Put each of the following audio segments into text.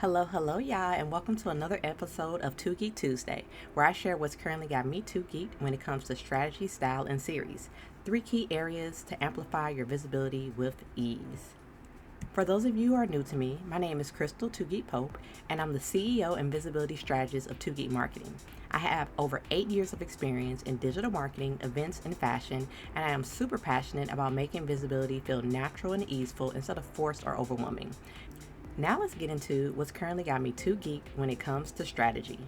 Hello, y'all, and welcome to another episode of Too Geek'd Tuesday, where I share what's currently got me too geeked when it comes to strategy, style, and series. Three key areas to amplify your visibility with ease. For those of you who are new to me, my name is Crystal Too Geek'd Pope, and I'm the CEO and visibility strategist of Too Geek'd Marketing. I have over 8 years of experience in digital marketing, events, and fashion, and I am super passionate about making visibility feel natural and easeful instead of forced or overwhelming. Now let's get into what's currently got me too geeked when it comes to strategy.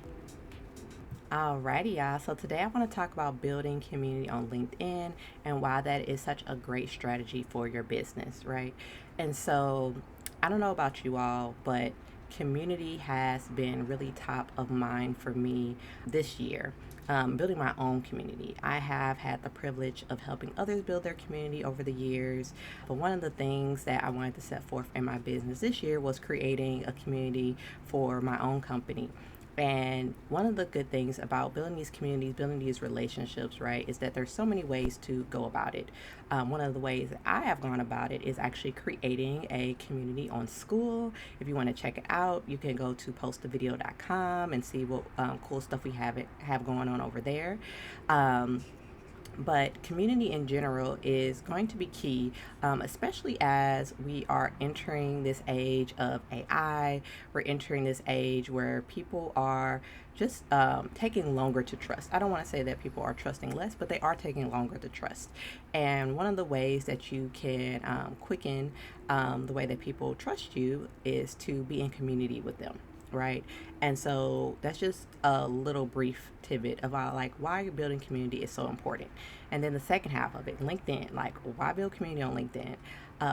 Alrighty, y'all. So today I want to talk about building community on LinkedIn and why that is such a great strategy for your business, right? And so I don't know about you all, but community has been really top of mind for me this year. Building my own community. I have had the privilege of helping others build their community over the years. But one of the things that I wanted to set forth in my business this year was creating a community for my own company. And one of the good things about building these communities, building these relationships, right, is that there's so many ways to go about it. One of the ways that I have gone about it is actually creating a community on School. If you want to check it out, you can go to postavideo.com and see what cool stuff we have going on over there. But community in general is going to be key, especially as we are entering this age of AI. We're entering this age where people are just taking longer to trust. I don't want to say that people are trusting less, but they are taking longer to trust. And one of the ways that you can quicken the way that people trust you is to be in community with them, right? And so that's just a little brief tidbit about like why building community is so important. And then the second half of it, LinkedIn, like why build community on LinkedIn?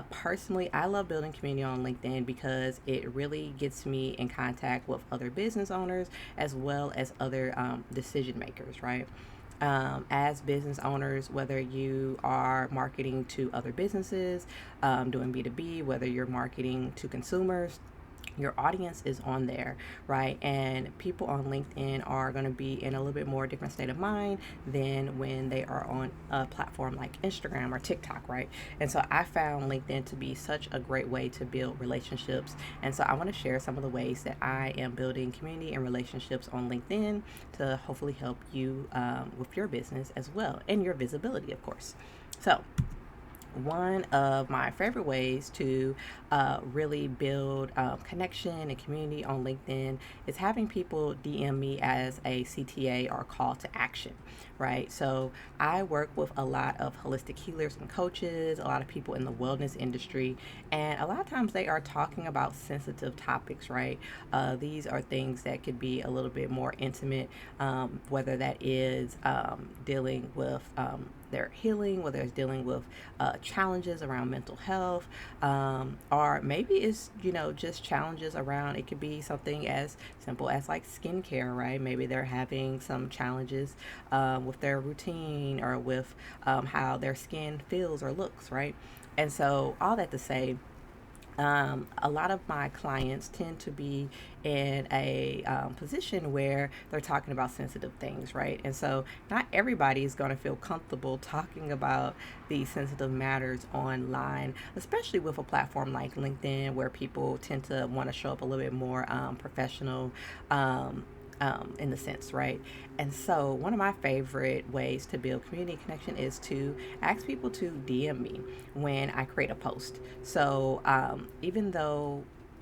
Personally, I love building community on LinkedIn because it really gets me in contact with other business owners as well as other decision makers, right? As business owners, whether you are marketing to other businesses, doing B2B, whether you're marketing to consumers, your audience is on there, right? And people on LinkedIn are going to be in a little bit more different state of mind than when they are on a platform like Instagram or TikTok, right? And so I found LinkedIn to be such a great way to build relationships. And so I want to share some of the ways that I am building community and relationships on LinkedIn to hopefully help you with your business as well and your visibility, of course. So one of my favorite ways to really build connection and community on LinkedIn is having people DM me as a CTA or call to action, right? So I work with a lot of holistic healers and coaches, a lot of people in the wellness industry, and a lot of times they are talking about sensitive topics, right? These are things that could be a little bit more intimate, whether that is dealing with their healing, whether it's dealing with challenges around mental health, or maybe it's, just challenges around, it could be something as simple as like skincare, right? Maybe they're having some challenges with their routine or with how their skin feels or looks, right? And so, all that to say, a lot of my clients tend to be in a position where they're talking about sensitive things, right? And so not everybody is going to feel comfortable talking about these sensitive matters online, especially with a platform like LinkedIn, where people tend to want to show up a little bit more professional. In the sense, right? And so, one of my favorite ways to build community connection is to ask people to DM me when I create a post. So,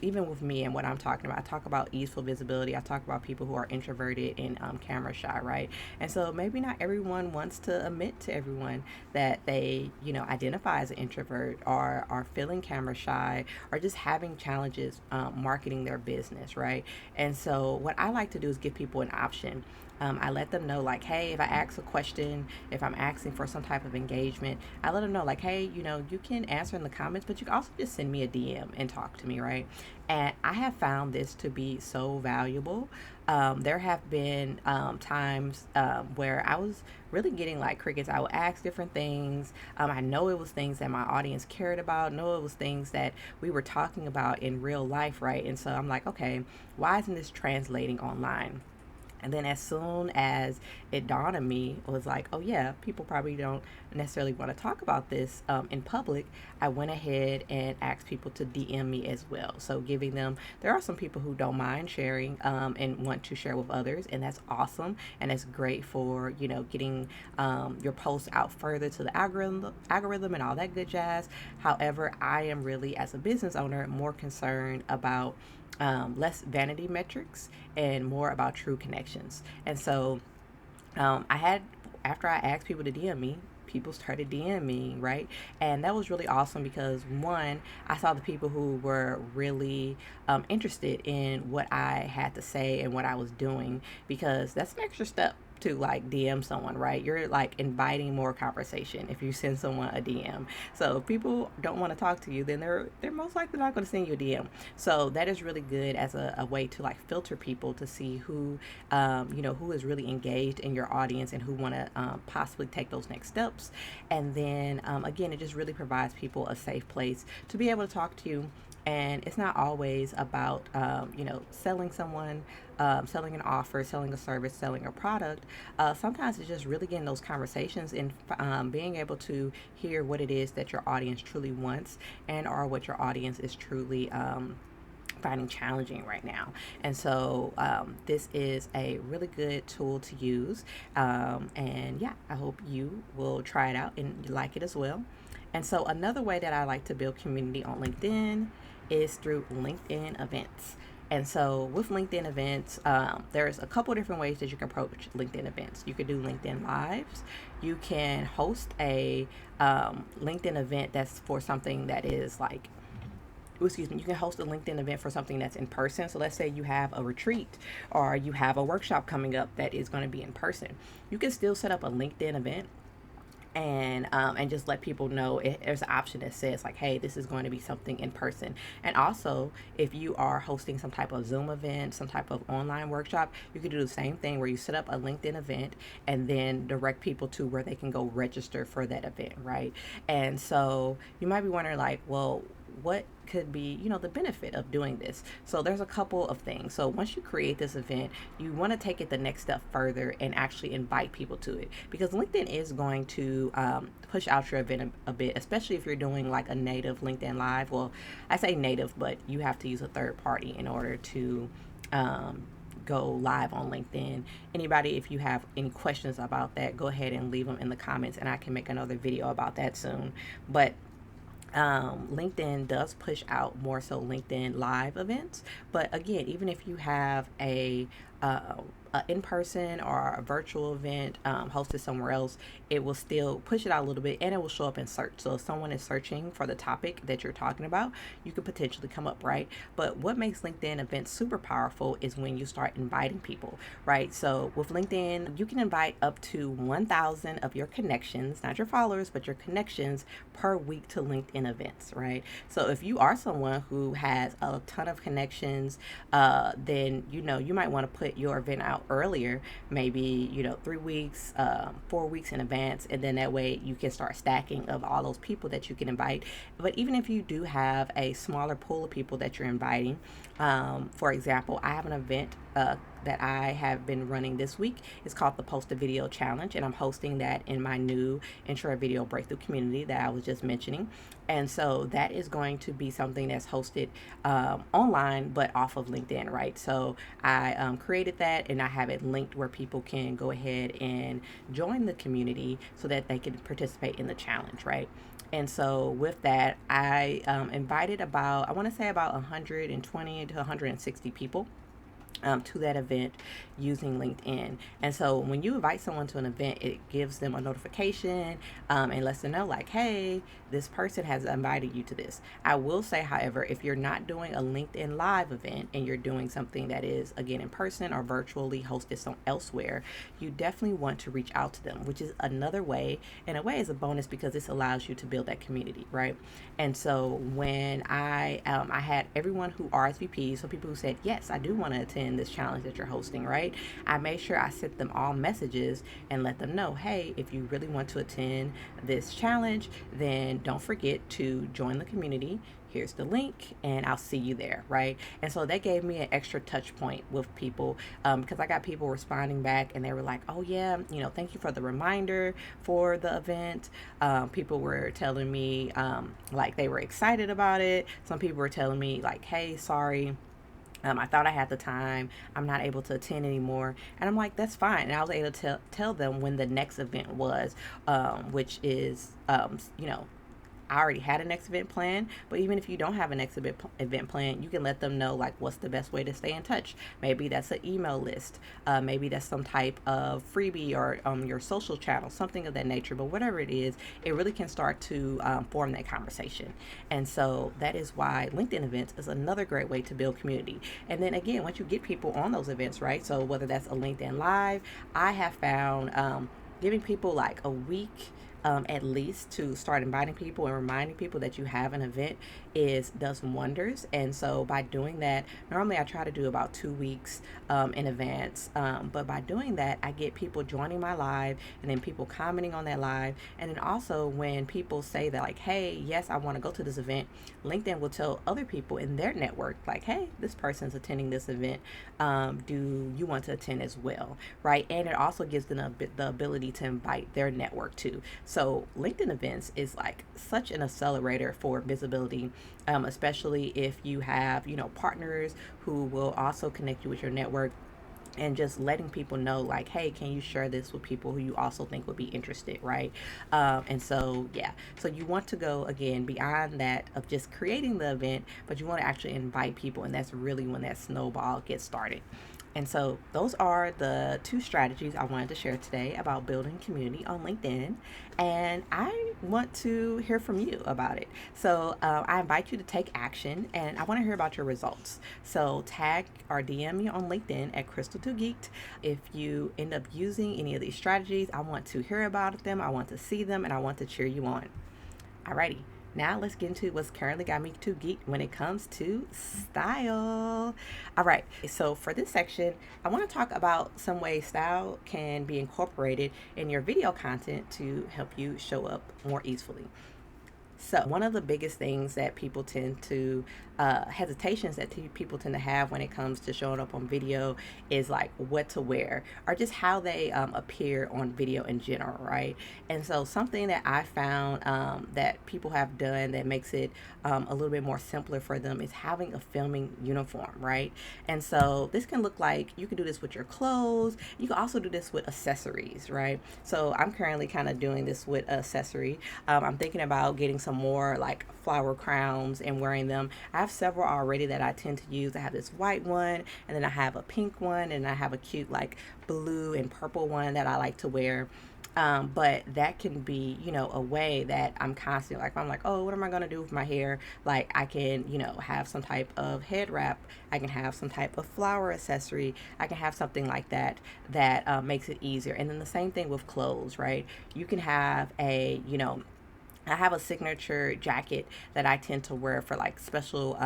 even with me and what I'm talking about, I talk about easeful visibility. I talk about people who are introverted and camera shy, right? And so maybe not everyone wants to admit to everyone that they, identify as an introvert or are feeling camera shy or just having challenges marketing their business, right? And so what I like to do is give people an option. I let them know, like, hey, if I ask a question, if I'm asking for some type of engagement, I let them know, like, hey, you can answer in the comments, but you can also just send me a DM and talk to me, right? And I have found this to be so valuable. There have been times where I was really getting like crickets. I would ask different things. I know it was things that my audience cared about. Know it was things that we were talking about in real life, right? And so I'm like, okay, why isn't this translating online? And then as soon as it dawned on me, it was like, oh yeah, people probably don't necessarily want to talk about this in public. I went ahead and asked people to DM me as well. So giving them, there are some people who don't mind sharing and want to share with others, and that's awesome. And it's great for, getting your posts out further to the algorithm and all that good jazz. However, I am really, as a business owner, more concerned about less vanity metrics and more about true connections. And so I had, after I asked people to DM me, people started DMing me, right? And that was really awesome because one, I saw the people who were really interested in what I had to say and what I was doing, because that's an extra step to like DM someone, right? You're like inviting more conversation if you send someone a DM. So if people don't want to talk to you, then they're most likely not going to send you a DM. So that is really good as a way to like filter people to see who is really engaged in your audience and who want to possibly take those next steps. And then again, it just really provides people a safe place to be able to talk to you. And it's not always about selling someone, selling an offer, selling a service, selling a product. Sometimes it's just really getting those conversations and being able to hear what it is that your audience truly wants, and or what your audience is truly finding challenging right now. And so this is a really good tool to use. And yeah, I hope you will try it out and like it as well. And so another way that I like to build community on LinkedIn is through LinkedIn events. And so with LinkedIn events, there's a couple different ways that you can approach LinkedIn events. You could do LinkedIn Lives. You can host a LinkedIn event that's for something that is like, excuse me, you can host a LinkedIn event for something that's in person. So let's say you have a retreat or you have a workshop coming up that is going to be in person. You can still set up a LinkedIn event and just let people know. There's an option that says like, hey, this is going to be something in person. And also, if you are hosting some type of Zoom event, some type of online workshop, you can do the same thing where you set up a LinkedIn event and then direct people to where they can go register for that event, right? And so you might be wondering like, well, what could be the benefit of doing this? So there's a couple of things. So once you create this event, you want to take it the next step further and actually invite people to it, because LinkedIn is going to push out your event a bit, especially if you're doing like a native LinkedIn Live. Well, I say native, but you have to use a third party in order to go live on LinkedIn. Anybody, if you have any questions about that, go ahead and leave them in the comments and I can make another video about that soon. But LinkedIn does push out more so LinkedIn Live events. But again, even if you have a in-person or a virtual event hosted somewhere else, it will still push it out a little bit and it will show up in search. So if someone is searching for the topic that you're talking about, you could potentially come up, right? But what makes LinkedIn events super powerful is when you start inviting people, right? So with LinkedIn, you can invite up to 1,000 of your connections, not your followers, but your connections per week to LinkedIn events, right? So if you are someone who has a ton of connections, then you might want to put your event out earlier, maybe 3 weeks, 4 weeks in advance, and then that way you can start stacking of all those people that you can invite. But even if you do have a smaller pool of people that you're inviting, for example, I have an event that I have been running this week. It's called the Post a Video Challenge, and I'm hosting that in my new intro video breakthrough community that I was just mentioning. And so that is going to be something that's hosted online, but off of LinkedIn, right? So I created that and I have it linked where people can go ahead and join the community so that they can participate in the challenge, right? And so with that, I invited about 120 to 160 people to that event using LinkedIn. And so when you invite someone to an event, it gives them a notification and lets them know like, hey, this person has invited you to this. I will say, however, if you're not doing a LinkedIn Live event and you're doing something that is, again, in person or virtually hosted elsewhere, you definitely want to reach out to them, which is another way. In a way, is a bonus because this allows you to build that community, right? And so when I had everyone who RSVP'd, so people who said, yes, I do want to attend this challenge that you're hosting, right? I made sure I sent them all messages and let them know, hey, if you really want to attend this challenge, then don't forget to join the community, here's the link, and I'll see you there, right? And so that gave me an extra touch point with people, because I got people responding back, and they were like, oh yeah, thank you for the reminder for the event. People were telling me like they were excited about it. Some people were telling me like, hey, sorry, I thought I had the time. I'm not able to attend anymore. And I'm like, that's fine. And I was able to tell them when the next event was, which is, I already had a next event plan, but even if you don't have a next event plan, you can let them know like what's the best way to stay in touch. Maybe that's an email list. Maybe that's some type of freebie or your social channel, something of that nature. But whatever it is, it really can start to form that conversation. And so that is why LinkedIn events is another great way to build community. And then again, once you get people on those events, right? So whether that's a LinkedIn Live, I have found giving people like a week at least to start inviting people and reminding people that you have an event does wonders. And so by doing that, normally I try to do about 2 weeks in advance, but by doing that, I get people joining my live and then people commenting on that live. And then also when people say that like, hey, yes, I want to go to this event, LinkedIn will tell other people in their network like, hey, this person's attending this event, do you want to attend as well, right? And it also gives them the ability to invite their network too. So LinkedIn events is like such an accelerator for visibility, especially if you have, partners who will also connect you with your network, and just letting people know like, hey, can you share this with people who you also think would be interested, right? And so yeah, so you want to go again beyond that of just creating the event, but you want to actually invite people, and that's really when that snowball gets started. And so those are the two strategies I wanted to share today about building community on LinkedIn. And I want to hear from you about it. So I invite you to take action, and I want to hear about your results. So tag or DM me on LinkedIn at Crystal Too Geek'd. If you end up using any of these strategies, I want to hear about them, I want to see them, and I want to cheer you on. Alrighty. Now let's get into what's currently got me too geeked when it comes to style. All right, so for this section, I want to talk about some ways style can be incorporated in your video content to help you show up more easily. So one of the biggest things that people tend to hesitations that people tend to have when it comes to showing up on video is like what to wear or just how they appear on video in general, right? And so something that I found that people have done that makes it a little bit more simpler for them is having a filming uniform, right? And so this can look like you can do this with your clothes. You can also do this with accessories, right? So I'm currently kind of doing this with accessory. I'm thinking about getting some more like flower crowns and wearing them. I have several already that I tend to use. I have this white one, and then I have a pink one, and I have a cute like blue and purple one that I like to wear. But that can be, a way that I'm constantly like, I'm like, oh, what am I going to do with my hair? Like I can, have some type of head wrap. I can have some type of flower accessory. I can have something like that makes it easier. And then the same thing with clothes, right? You can have I have a signature jacket that I tend to wear for like special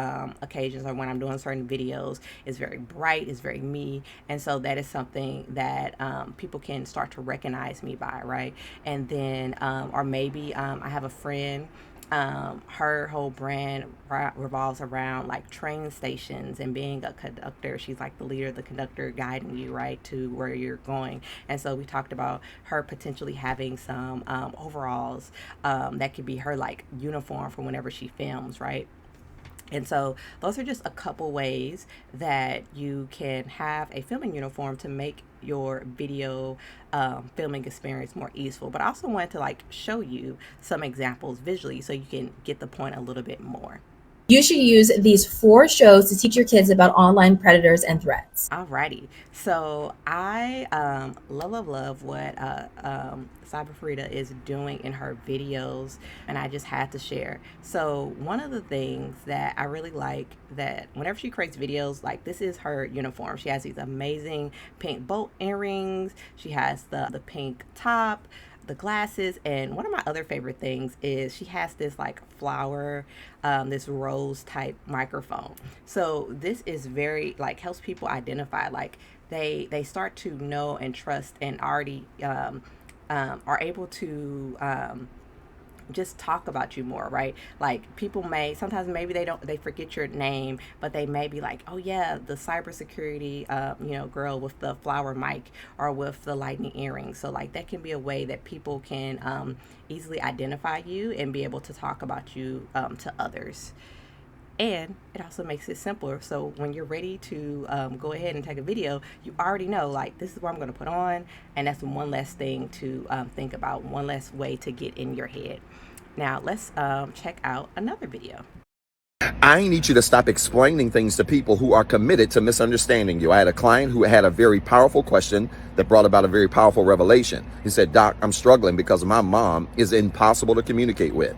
occasions or when I'm doing certain videos. It's very bright, it's very me. And so that is something that people can start to recognize me by, right? And then, or maybe I have a friend. Her whole brand revolves around like train stations and being a conductor. She's like the leader, the conductor guiding you right to where you're going. And so we talked about her potentially having some overalls that could be her like uniform for whenever she films, right? And so those are just a couple ways that you can have a filming uniform to make your video filming experience more easeful. But I also wanted to like show you some examples visually so you can get the point a little bit more. You should use these 4 shows to teach your kids about online predators and threats. Alrighty, so I love what Cyber Farida is doing in her videos, and I just had to share. So one of the things that I really like that whenever she creates videos, like this is her uniform. She has these amazing pink bolt earrings. She has the pink top, the glasses, and one of my other favorite things is she has this like flower, this rose type microphone. So this is very like helps people identify, like they start to know and trust and already are able to just talk about you more, right? Like people may sometimes maybe they forget your name, but they may be like, oh yeah, the cybersecurity, girl with the flower mic or with the lightning earrings. So like that can be a way that people can easily identify you and be able to talk about you to others. And it also makes it simpler. So when you're ready to go ahead and take a video, you already know, like, this is what I'm going to put on. And that's one less thing to think about, one less way to get in your head. Now, let's check out another video. I need you to stop explaining things to people who are committed to misunderstanding you. I had a client who had a very powerful question that brought about a very powerful revelation. He said, Doc, I'm struggling because my mom is impossible to communicate with.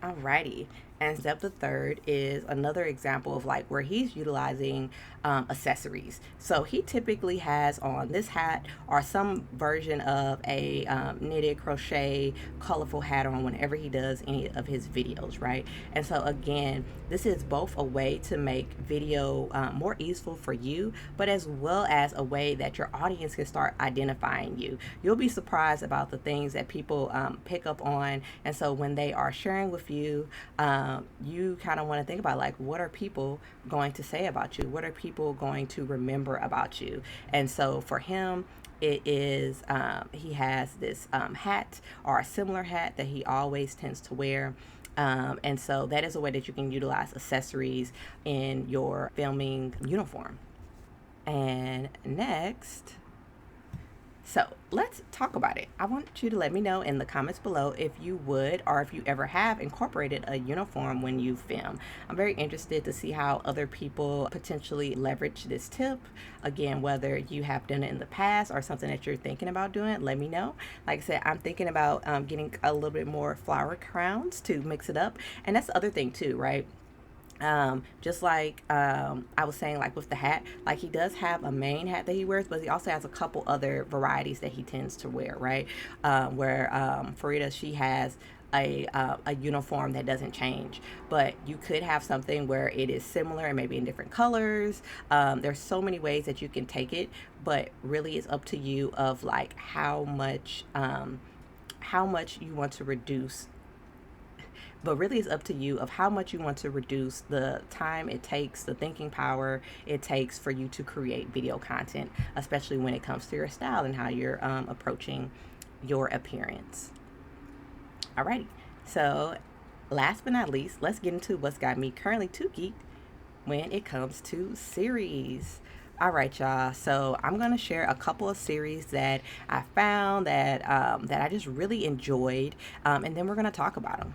Alrighty. And step the third is another example of like where he's utilizing accessories. So he typically has on this hat or some version of a knitted, crochet, colorful hat on whenever he does any of his videos, right? And so again, this is both a way to make video more easeful for you, but as well as a way that your audience can start identifying you. You'll be surprised about the things that people pick up on. And so when they are sharing with you, you kind of want to think about like, what are people going to say about you? What are people going to remember about you? And so for him, it is he has this hat or a similar hat that he always tends to wear. And so that is a way that you can utilize accessories in your filming uniform. And next, so let's talk about it. I want you to let me know in the comments below if you would or if you ever have incorporated a uniform when you film. I'm very interested to see how other people potentially leverage this tip. Again, whether you have done it in the past or something that you're thinking about doing, let me know. Like I said, I'm thinking about getting a little bit more flower crowns to mix it up. And that's the other thing too, right? Just like I was saying, like with the hat, like he does have a main hat that he wears, but he also has a couple other varieties that he tends to wear, right? Where Farida, she has a uniform that doesn't change, but you could have something where it is similar and maybe in different colors. There's so many ways that you can take it, but really it's up to you of like how much you want to reduce, but really it's up to you of how much you want to reduce the time it takes, the thinking power it takes for you to create video content, especially when it comes to your style and how you're approaching your appearance. Alrighty, so last but not least, let's get into what's got me currently too geeked when it comes to series. All right, y'all. So I'm gonna share a couple of series that I found that I just really enjoyed, and then we're gonna talk about them.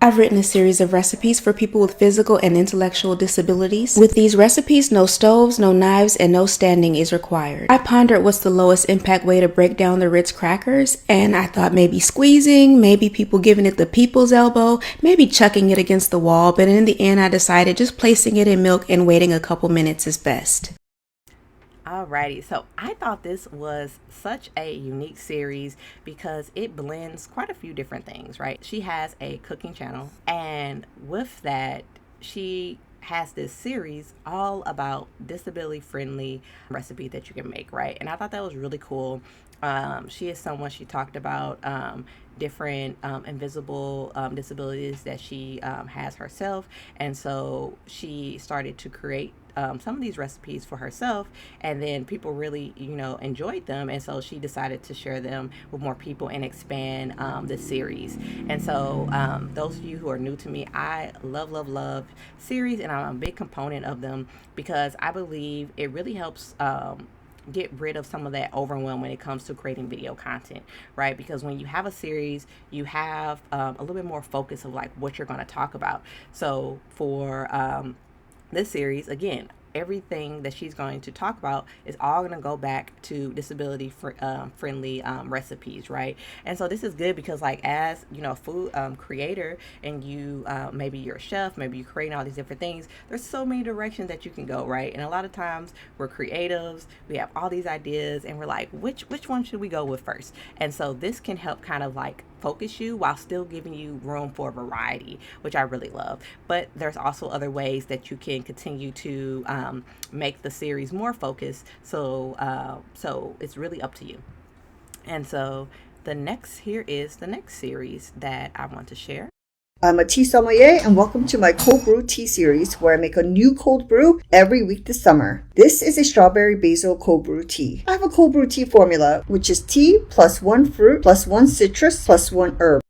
I've written a series of recipes for people with physical and intellectual disabilities. With these recipes, no stoves, no knives, and no standing is required. I pondered what's the lowest impact way to break down the Ritz crackers, and I thought maybe squeezing, maybe people giving it the people's elbow, maybe chucking it against the wall, but in the end I decided just placing it in milk and waiting a couple minutes is best. Alrighty, so I thought this was such a unique series because it blends quite a few different things, right? She has a cooking channel, and with that, she has this series all about disability friendly recipes that you can make, right? And I thought that was really cool. She is someone, she talked about different invisible disabilities that she has herself, and so she started to create some of these recipes for herself, and then people really enjoyed them, and so she decided to share them with more people and expand the series. And so those of you who are new to me, I love series, and I'm a big component of them because I believe it really helps get rid of some of that overwhelm when it comes to creating video content, right? Because when you have a series, you have a little bit more focus of like what you're going to talk about. So for this series, again, everything that she's going to talk about is all going to go back to disability friendly recipes, right? And so this is good because like as food creator, and you maybe you're a chef, maybe you're creating all these different things, there's so many directions that you can go, right? And a lot of times we're creatives, we have all these ideas, and we're like, which one should we go with first? And so this can help kind of like focus you while still giving you room for variety, which I really love. But there's also other ways that you can continue to make the series more focused. So it's really up to you. And so Here is the next series that I want to share. I'm a tea sommelier, and welcome to my cold brew tea series, where I make a new cold brew every week this summer. This is a strawberry basil cold brew tea. I have a cold brew tea formula, which is tea plus 1 fruit plus 1 citrus plus 1 herb.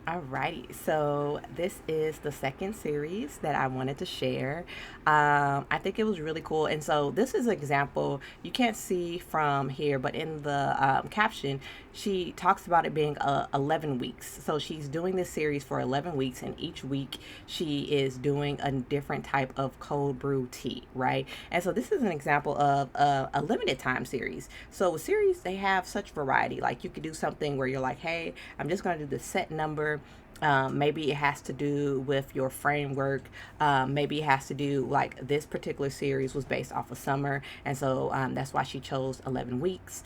Alrighty, so this is the second series that I wanted to share. I think it was really cool, and so this is an example you can't see from here, but in the caption, she talks about it being 11 weeks. So she's doing this series for 11 weeks, and each week she is doing a different type of cold brew tea, right? And so this is an example of a limited time series. So a series, they have such variety. Like you could do something where you're like, hey, I'm just going to do the set number. Maybe it has to do with your framework. Maybe it has to do, like this particular series was based off of summer, and so that's why she chose 11 weeks.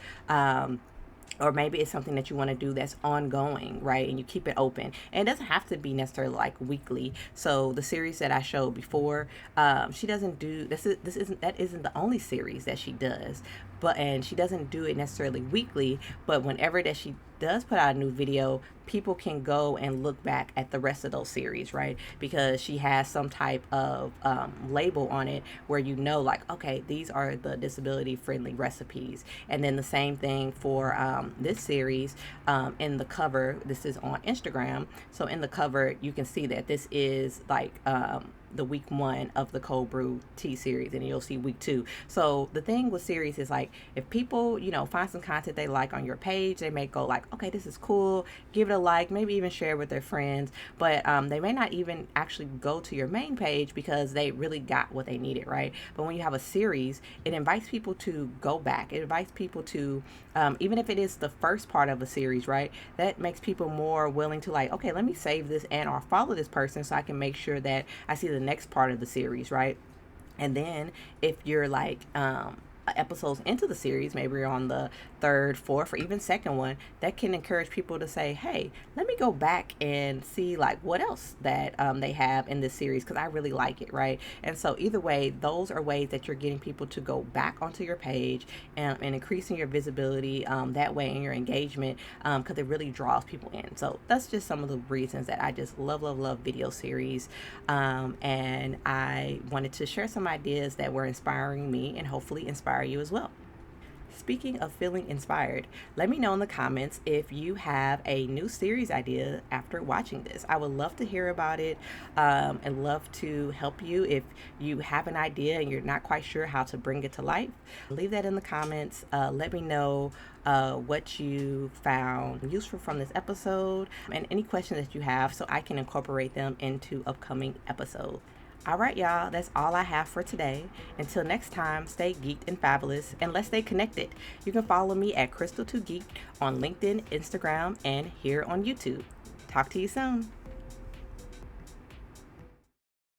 Or maybe it's something that you want to do that's ongoing, right? And you keep it open. And it doesn't have to be necessarily like weekly. So the series that I showed before, she doesn't do this. That isn't the only series that she does, and she doesn't do it necessarily weekly. But whenever that she does put out a new video, people can go and look back at the rest of those series, right? Because she has some type of label on it where you know, like, okay, these are the disability friendly recipes. And then the same thing for this series. In the cover, this is on Instagram, so in the cover you can see that this is like the week 1 of the cold brew tea series, and you'll see week 2. So the thing with series is, like, if people, find some content they like on your page, they may go like, okay, this is cool, give it a like, maybe even share with their friends, but they may not even actually go to your main page because they really got what they needed, right? But when you have a series, it invites people to go back. It invites people to, even if it is the first part of a series, right, that makes people more willing to, like, okay, let me save this and or follow this person so I can make sure that I see the next part of the series, right? And then if you're like episodes into the series, maybe you're on the 3rd, 4th, or even second one, that can encourage people to say, hey, let me go back and see like what else that they have in this series, because I really like it, right? And so either way, those are ways that you're getting people to go back onto your page and increasing your visibility that way, and your engagement, because it really draws people in. So that's just some of the reasons that I just love video series, and I wanted to share some ideas that were inspiring me and hopefully inspire you as well. Speaking of feeling inspired, let me know in the comments if you have a new series idea after watching this. I would love to hear about it, and love to help you. If you have an idea and you're not quite sure how to bring it to life, leave that in the comments. Let me know what you found useful from this episode, and any questions that you have so I can incorporate them into upcoming episodes. All right, y'all, that's all I have for today. Until next time, stay geeked and fabulous, and let's stay connected. You can follow me at Crystal Too Geek'd on LinkedIn, Instagram, and here on YouTube. Talk to you soon.